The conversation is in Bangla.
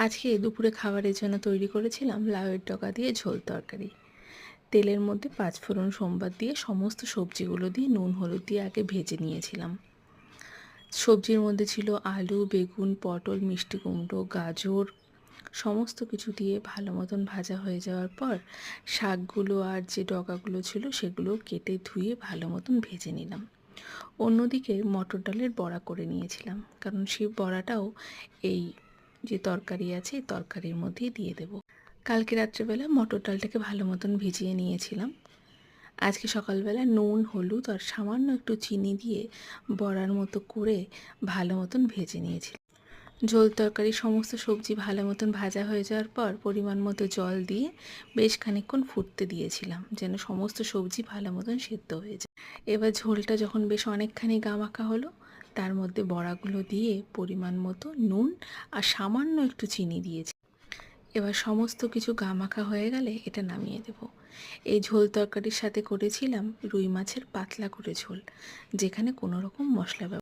আজকে দুপুরে খাবারের জন্য তৈরি করেছিলাম লাউয়ের ডগা দিয়ে ঝোল তরকারি। তেলের মধ্যে পাঁচফোড়ন সম্বার দিয়ে সমস্ত সবজিগুলো দিয়ে নুন হলুদ দিয়ে আগে ভেজে নিয়েছিলাম। সবজির মধ্যে ছিল আলু, বেগুন, পটল, মিষ্টি কুমড়ো, গাজর, সমস্ত কিছু দিয়ে ভালো মতন ভাজা হয়ে যাওয়ার পর শাকগুলো আর যে ডগাগুলো ছিল সেগুলো কেটে ধুয়ে ভালো মতন ভেজে নিলাম। অন্যদিকে মটর ডালের বড়া করে নিয়েছিলাম, কারণ সেই বড়াটাও এই যে তরকারি আছে এই তরকারির মধ্যেই দিয়ে দেব। কালকে রাত্রেবেলা মটর ডালটাকে ভালো মতন ভিজিয়ে নিয়েছিলাম। আজকে সকালবেলা নুন হলুদ আর সামান্য একটু চিনি দিয়ে বড়ার মতো করে ভালো মতন ভেজে নিয়েছি। ঝোল তরকারি সমস্ত সবজি ভালো মতন ভাজা হয়ে যাওয়ার পর পরিমাণ মতো জল দিয়ে বেশ খানিকক্ষণ ফুটতে দিয়েছিলাম, যেন সমস্ত সবজি ভালো মতন সেদ্ধ হয়ে যায়। এবার ঝোলটা যখন বেশ অনেকখানি গামাখা হলো, তার মধ্যে বড়াগুলো দিয়ে পরিমাণ মতো নুন আর সামান্য একটু চিনি দিয়েছি। এবার সমস্ত কিছু গামাখা হয়ে গেলে এটা নামিয়ে দেব। এই ঝোল তরকারির সাথে করেছিলাম রুই মাছের পাতলা করে ঝোল, যেখানে কোনো রকম মশলা